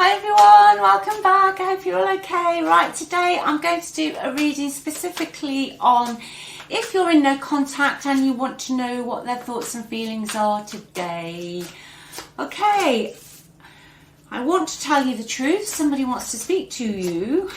Hi everyone, welcome back. I hope you're all okay. Right, today I'm going to do a reading specifically on if you're in no contact and you want to know what their thoughts and feelings are today. Okay, I want to tell you the truth. Somebody wants to speak to you.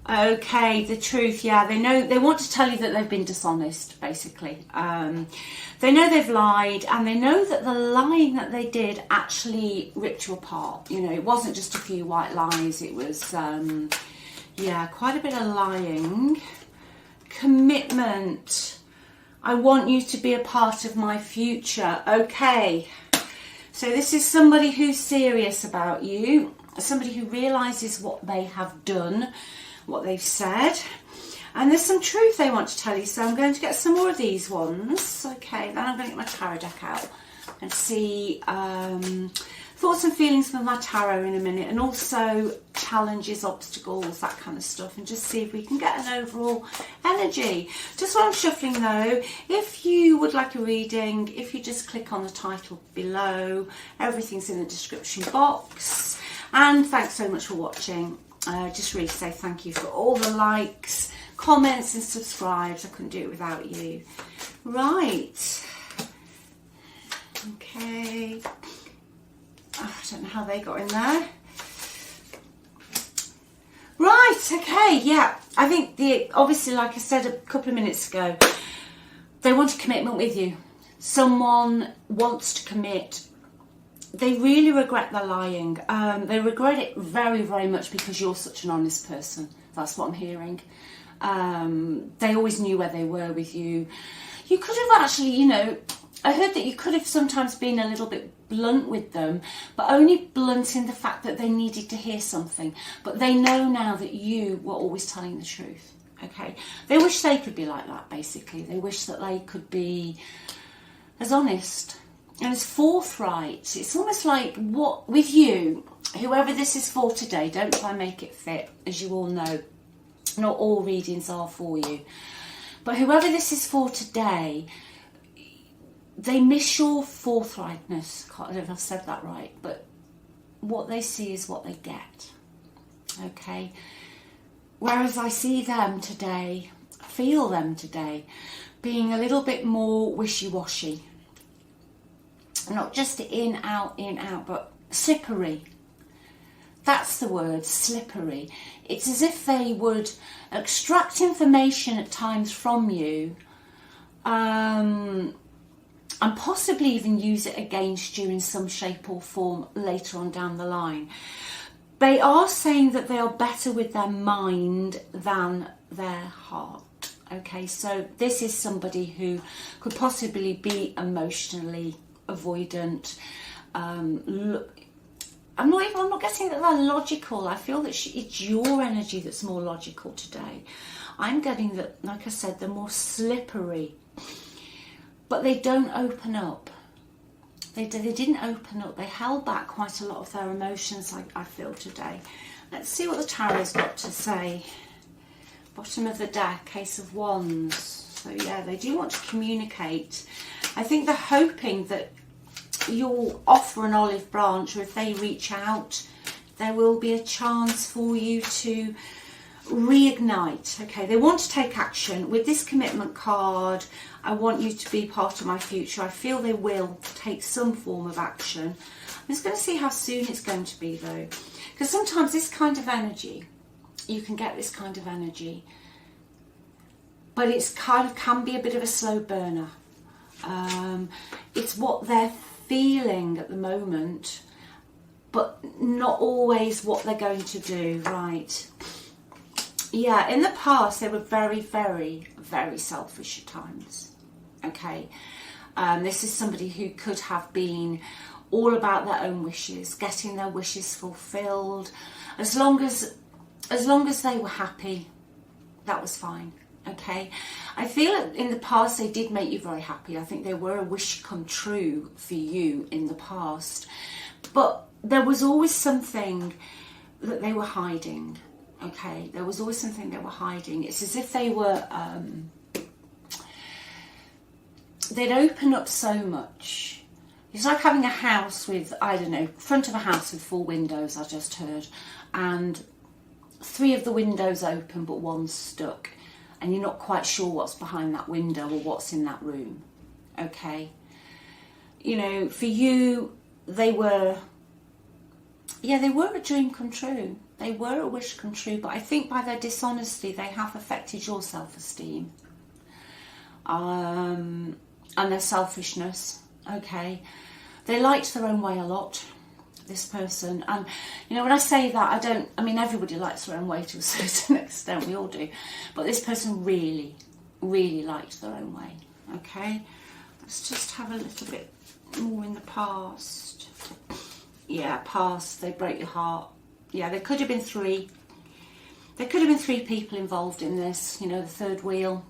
Okay, the truth, yeah, they want to tell you that they've been dishonest, basically. They know they've lied, and they know that the lying that they did actually ripped you apart. You know, it wasn't just a few white lies, it was, yeah, quite a bit of lying. Commitment. I want you to be a part of my future. Okay, so this is somebody who's serious about you, somebody who realises what they have done, what they've said, and there's some truth they want to tell you. So I'm going to get some more of these ones. Okay, then I'm going to get my tarot deck out and see thoughts and feelings from my tarot in a minute, and also challenges, obstacles, that kind of stuff, and just see if we can get an overall energy. Just while I'm shuffling though, if you would like a reading, if you just click on the title below, everything's in the description box. And thanks so much for watching. Just really say thank you for all the likes, comments and subscribes. I couldn't do it without you. Right. Okay. Oh, I don't know how they got in there. Right, okay, yeah. I think obviously, like I said a couple of minutes ago, they want a commitment with you. Someone wants to commit. They really regret their lying. They regret it very, very much because you're such an honest person. That's what I'm hearing. They always knew where they were with you. You could have actually, you know, I heard that you could have sometimes been a little bit blunt with them, but only blunt in the fact that they needed to hear something. But they know now that you were always telling the truth. Okay? They wish they could be like that, basically. They wish that they could be as honest and it's forthright. It's almost like what with you, whoever this is for today, don't try and make it fit. As you all know, not all readings are for you. But whoever this is for today, they miss your forthrightness. I don't know if I've said that right, but what they see is what they get. Okay? Whereas I see them today, feel them today, being a little bit more wishy-washy. Not just in, out, but slippery. That's the word, slippery. It's as if they would extract information at times from you and possibly even use it against you in some shape or form later on down the line. They are saying that they are better with their mind than their heart. Okay, so this is somebody who could possibly be emotionally avoidant. Look, I'm not getting that they're logical. I feel that it's your energy that's more logical today. I'm getting that, like I said, they're more slippery, but they don't open up. They didn't open up. They held back quite a lot of their emotions, I feel today. Let's see what the tarot's got to say. Bottom of the deck, Ace of Wands. So yeah, they do want to communicate. I think they're hoping that you'll offer an olive branch, or if they reach out, there will be a chance for you to reignite. Okay, they want to take action. With this commitment card, I want you to be part of my future. I feel they will take some form of action. I'm just going to see how soon it's going to be though, because sometimes this kind of energy, you can get this kind of energy, but it's kind of can be a bit of a slow burner. It's what they're feeling at the moment, but not always what they're going to do. Right, yeah, in the past they were very, very, very selfish at times. Okay, this is somebody who could have been all about their own wishes, getting their wishes fulfilled. As long as they were happy, that was fine. Okay, I feel in the past they did make you very happy. I think they were a wish come true for you in the past, but there was always something that they were hiding. Okay, there was always something they were hiding. It's as if they were they'd open up so much It's like having a house with, I don't know, front of a house with 4 windows, I just heard, and 3 of the windows open but one's stuck, and you're not quite sure what's behind that window or what's in that room. Okay, you know, for you, they were a dream come true. They were a wish come true, but I think by their dishonesty, they have affected your self-esteem and their selfishness. Okay, they liked their own way a lot, this person. And you know, when I say that, I mean everybody likes their own way to a certain extent, we all do, but this person really, really liked their own way. Okay, let's just have a little bit more in the past. Yeah, past, they broke your heart. Yeah, there could have been 3. There could have been 3 people involved in this, you know, the third wheel.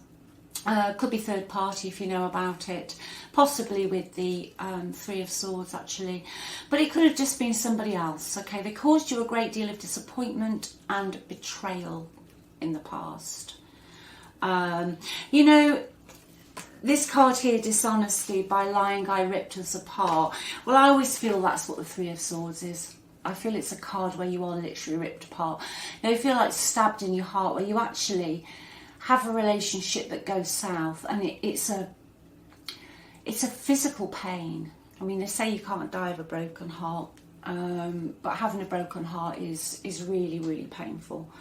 Could be third party if you know about it, possibly with the 3 of Swords actually, but it could have just been somebody else. Okay, they caused you a great deal of disappointment and betrayal in the past. You know, this card here, dishonesty, by lying I ripped us apart. Well, I always feel that's what the 3 of Swords is. I feel it's a card where you are literally ripped apart. You know, you feel like stabbed in your heart, where you actually have a relationship that goes south, and it's a physical pain. I mean, they say you can't die of a broken heart, but having a broken heart is really, really painful.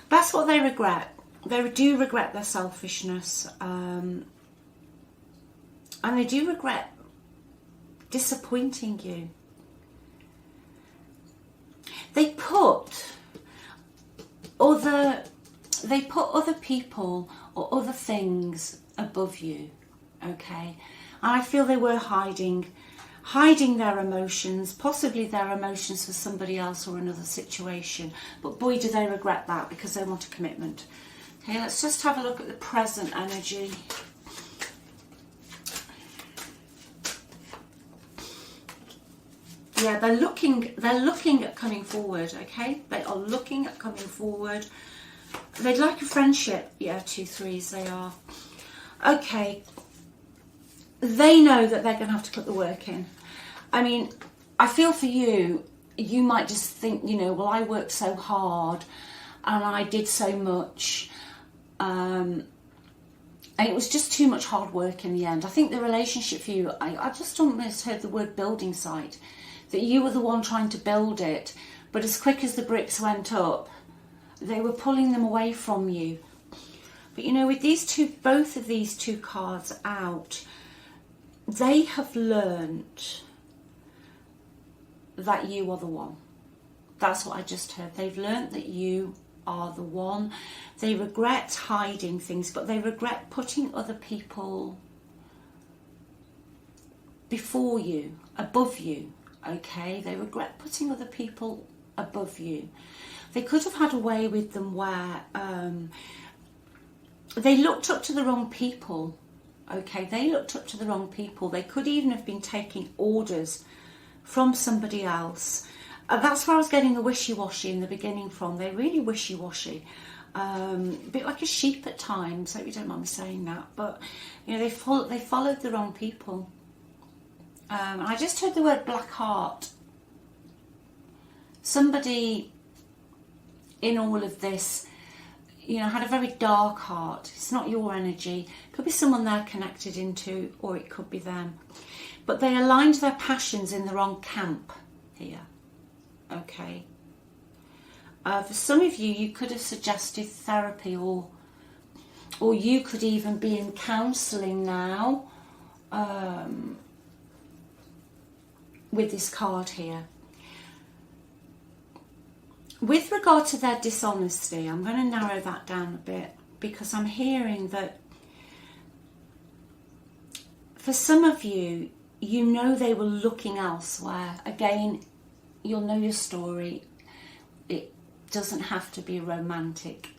That's what they regret. They do regret their selfishness, and they do regret disappointing you. They put other people or other things above you, okay? And I feel they were hiding their emotions, possibly their emotions for somebody else or another situation. But boy, do they regret that, because they want a commitment. Okay, let's just have a look at the present energy. Yeah, they're looking at coming forward, okay? They are looking at coming forward. They'd like a friendship. Yeah, 2 3s they are. Okay. They know that they're going to have to put the work in. I mean, I feel for you, you might just think, you know, well, I worked so hard and I did so much. And it was just too much hard work in the end. I think the relationship for you, I just almost heard the word building site. That you were the one trying to build it, but as quick as the bricks went up, they were pulling them away from you. But you know, with these two, both of these 2 cards out, they have learned that you are the one. That's what I just heard. They've learned that you are the one. They regret hiding things, but they regret putting other people before you, above you. Okay, they regret putting other people above you. They could have had a way with them where they looked up to the wrong people. Okay, they looked up to the wrong people. They could even have been taking orders from somebody else. That's where I was getting the wishy-washy in the beginning from. They're really wishy-washy. A bit like a sheep at times. I hope you don't mind me saying that. But, you know, they followed the wrong people. I just heard the word black heart. Somebody in all of this, you know, had a very dark heart. It's not your energy. It could be someone they're connected into, or it could be them. But they aligned their passions in the wrong camp here. Okay. For some of you, you could have suggested therapy, or you could even be in counselling now. With this card here. With regard to their dishonesty, I'm going to narrow that down a bit, because I'm hearing that for some of you, you know they were looking elsewhere. Again, you'll know your story. It doesn't have to be a romantic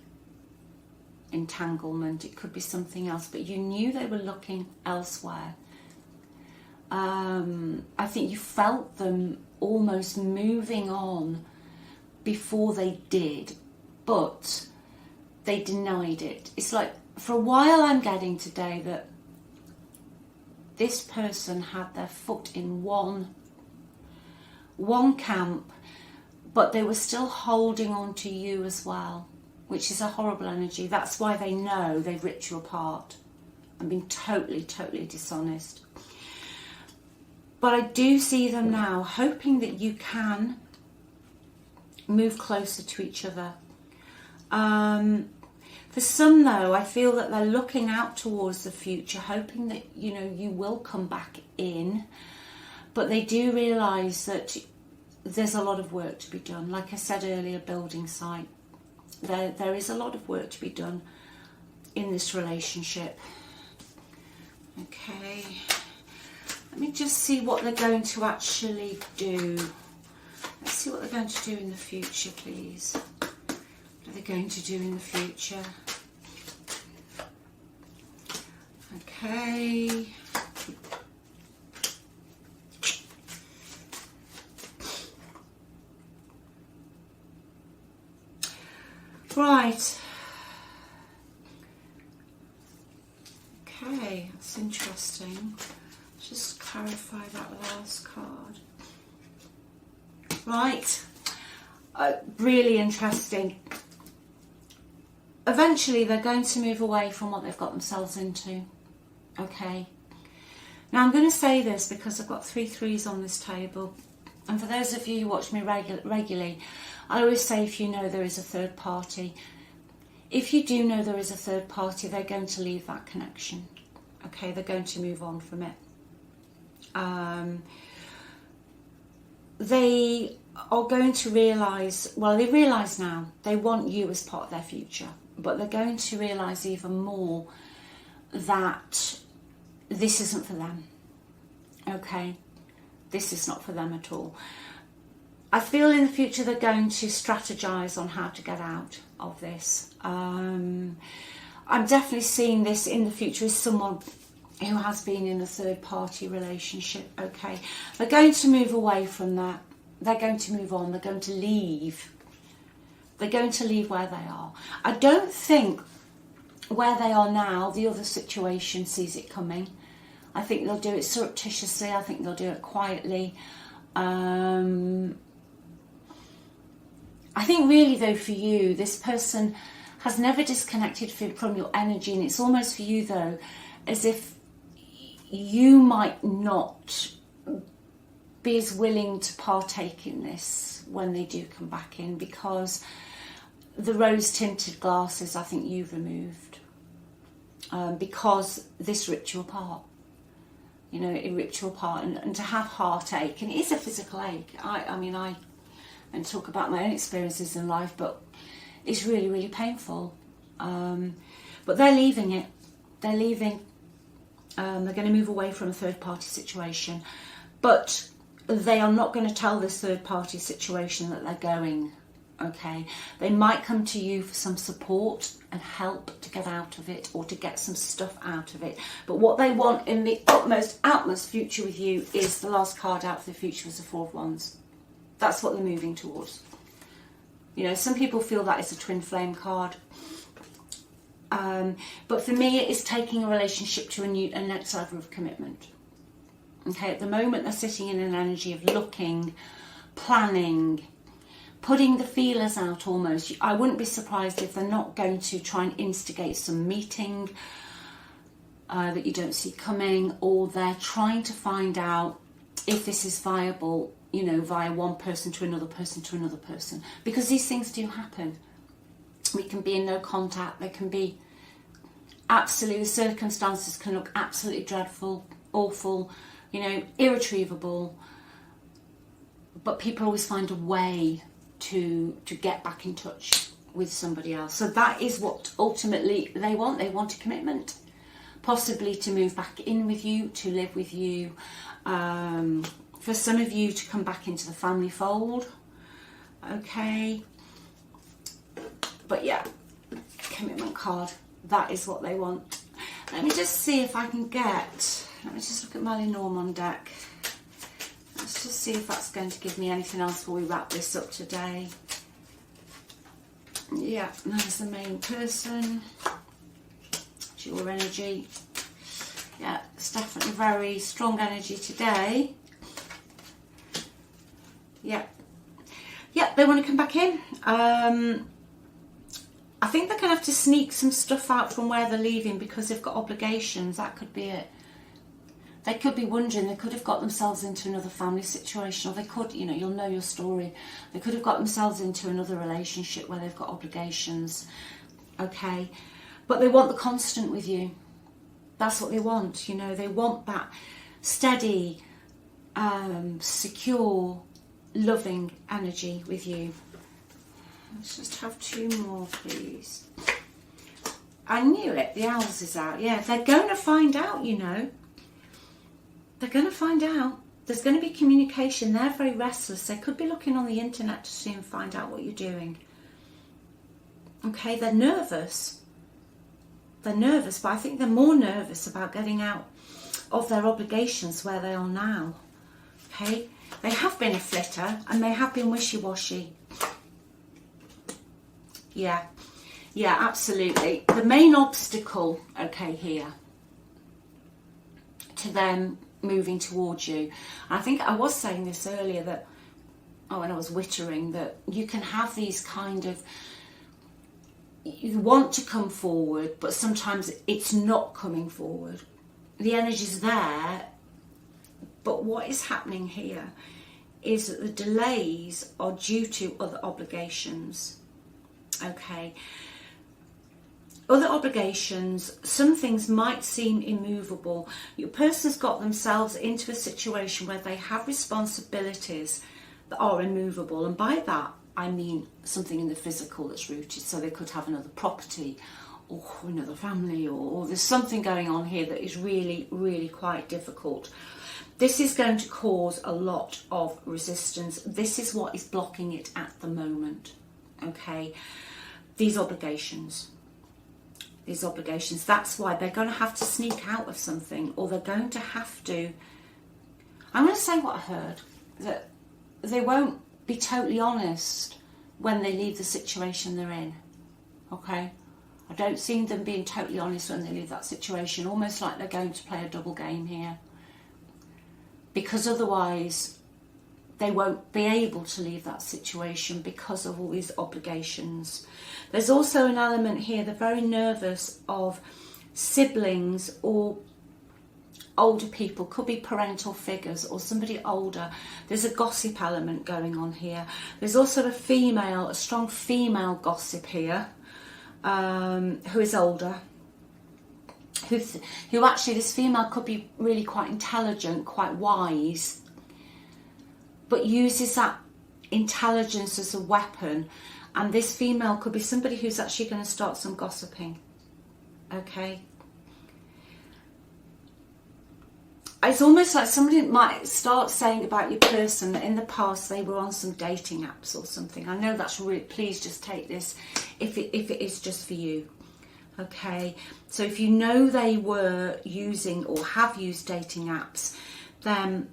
entanglement. It could be something else, but you knew they were looking elsewhere. I think you felt them almost moving on before they did, but they denied it. It's like, for a while I'm getting today that this person had their foot in one camp, but they were still holding on to you as well, which is a horrible energy. That's why they know they've ripped you apart and been totally, totally dishonest. But I do see them now hoping that you can move closer to each other. For some, though, I feel that they're looking out towards the future, hoping that, you know, you will come back in. But they do realise that there's a lot of work to be done. Like I said earlier, building site. There is a lot of work to be done in this relationship. Okay. Let me just see what they're going to actually do. Let's see what they're going to do in the future, please. What are they going to do in the future? Okay. Right. Okay, that's interesting. Just clarify that last card. Right. Really interesting. Eventually they're going to move away from what they've got themselves into. Okay. Now I'm going to say this because I've got 3 threes on this table. And for those of you who watch me regularly, I always say if you know there is a third party. If you do know there is a third party, they're going to leave that connection. Okay, they're going to move on from it. They are going to realise, well, they realise now, they want you as part of their future. But they're going to realise even more that this isn't for them. Okay? This is not for them at all. I feel in the future they're going to strategise on how to get out of this. I'm definitely seeing this in the future as someone who has been in a third party relationship. Okay, they're going to move away from that. They're going to move on. They're going to leave. They're going to leave where they are. I don't think where they are now, the other situation sees it coming. I think they'll do it surreptitiously. I think they'll do it quietly. I think really though for you, this person has never disconnected from your energy, and it's almost for you though as if you might not be as willing to partake in this when they do come back in, because the rose tinted glasses I think you've removed, because this ripped you apart. You know, it ripped you apart, and to have heartache, and it is a physical ache. I mean, I don't talk about my own experiences in life, but it's really, really painful. But they're leaving it. They're leaving. They're going to move away from a third party situation, but they are not going to tell this third party situation that they're going. Okay, they might come to you for some support and help to get out of it, or to get some stuff out of it. But what they want in the utmost future with you is, the last card out for the future was the Four of Wands. That's what they're moving towards. You know, some people feel that is a twin flame card. But for me, it is taking a relationship to a next level of commitment. Okay, at the moment they're sitting in an energy of looking, planning, putting the feelers out almost. I wouldn't be surprised if they're not going to try and instigate some meeting that you don't see coming, or they're trying to find out if this is viable, you know, via one person to another person to another person. Because these things do happen. We can be in no contact. They can be absolutely, the circumstances can look absolutely dreadful, awful, you know, irretrievable. But people always find a way to get back in touch with somebody else. So that is what ultimately they want. They want a commitment, possibly to move back in with you, to live with you, for some of you to come back into the family fold. Okay, but yeah, commitment card, that is what they want. Let me just see if I can get, let me just look at my Lenormand deck. Let's just see if that's going to give me anything else before we wrap this up today. Yeah, there's the main person. It's your energy. Yeah, it's definitely very strong energy today. Yeah. Yeah, they want to come back in. I think they're going to have to sneak some stuff out from where they're leaving because they've got obligations. That could be it. They could be wondering, they could have got themselves into another family situation, or they could, you know, you'll know your story. They could have got themselves into another relationship where they've got obligations. Okay. But they want the constant with you. That's what they want, you know. They want that steady, secure, loving energy with you. Let's just have 2 more, please. I knew it. The owls is out. Yeah, they're going to find out, you know. They're going to find out. There's going to be communication. They're very restless. They could be looking on the internet to see and find out what you're doing. Okay, they're nervous. They're nervous, but I think they're more nervous about getting out of their obligations where they are now. Okay, they have been a flitter and they have been wishy-washy. Yeah, yeah, absolutely. The main obstacle, okay, here to them moving towards you, I think I was saying this earlier that, when I was wittering, that you can have these kind of, you want to come forward, but sometimes it's not coming forward. The energy's there, but what is happening here is that the delays are due to other obligations. Okay. Other obligations, some things might seem immovable. Your person's got themselves into a situation where they have responsibilities that are immovable, and by that I mean something in the physical that's rooted. So they could have another property or another family, or there's something going on here that is really, really quite difficult. This is going to cause a lot of resistance. This is what is blocking it at the moment. Okay, these obligations, that's why they're going to have to sneak out of something, or they're going to have to, I'm going to say what I heard, that they won't be totally honest when they leave the situation they're in. Okay, I don't see them being totally honest when they leave that situation, almost like they're going to play a double game here, because otherwise they won't be able to leave that situation because of all these obligations. There's also an element here, they're very nervous of siblings or older people, could be parental figures or somebody older. There's a gossip element going on here. There's also a strong female gossip here, who is older, who actually, this female could be really quite intelligent, quite wise, but uses that intelligence as a weapon. And this female could be somebody who's actually going to start some gossiping. Okay. It's almost like somebody might start saying about your person that in the past they were on some dating apps or something. I know that's really, please just take this if it is just for you. Okay. So if you know they were using or have used dating apps, then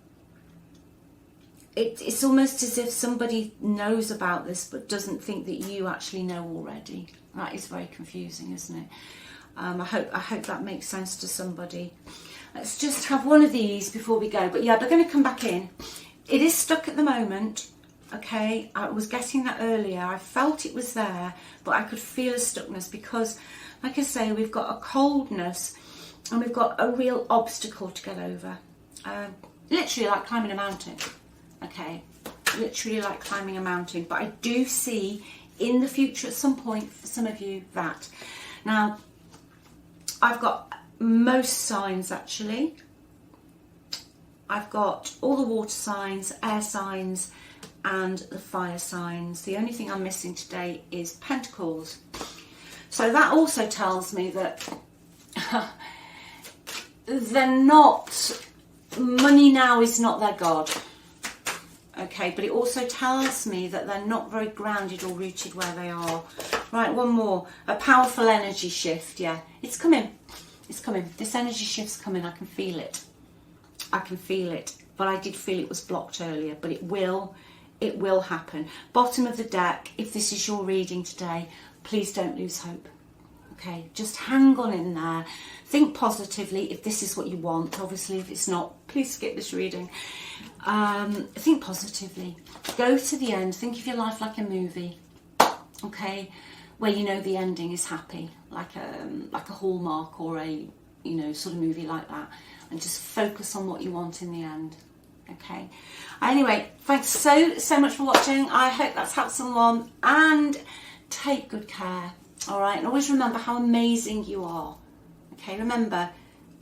it's almost as if somebody knows about this but doesn't think that you actually know already. That is very confusing, isn't it? I hope that makes sense to somebody. Let's just have one of these before we go. But yeah, they're going to come back in. It is stuck at the moment. Okay, I was getting that earlier. I felt it was there, but I could feel a stuckness because, like I say, we've got a coldness and we've got a real obstacle to get over. Literally like climbing a mountain. Okay, literally like climbing a mountain. But I do see in the future at some point for some of you that. Now, I've got most signs actually. I've got all the water signs, air signs, and the fire signs. The only thing I'm missing today is Pentacles. So that also tells me that they're not, money now is not their God. Okay, but it also tells me that they're not very grounded or rooted where they are. Right, one more. A powerful energy shift. Yeah, it's coming. It's coming. This energy shift's coming. I can feel it. I can feel it. But I did feel it was blocked earlier. But it will happen. Bottom of the deck, if this is your reading today, please don't lose hope. Okay, just hang on in there. Think positively if this is what you want. Obviously, if it's not, please skip this reading. Think positively. Go to the end. Think of your life like a movie. Okay, where you know the ending is happy, like a Hallmark or a sort of movie like that, and just focus on what you want in the end. Okay. Anyway, thanks so much for watching. I hope that's helped someone, and take good care. All right, and always remember how amazing you are. Okay, remember,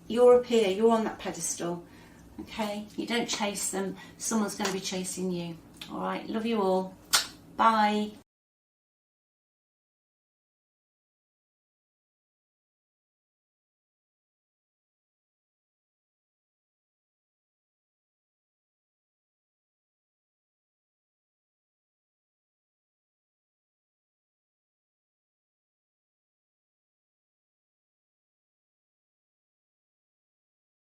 you're up here, you're on that pedestal. Okay, you don't chase them, someone's going to be chasing you. All right, love you all. Bye.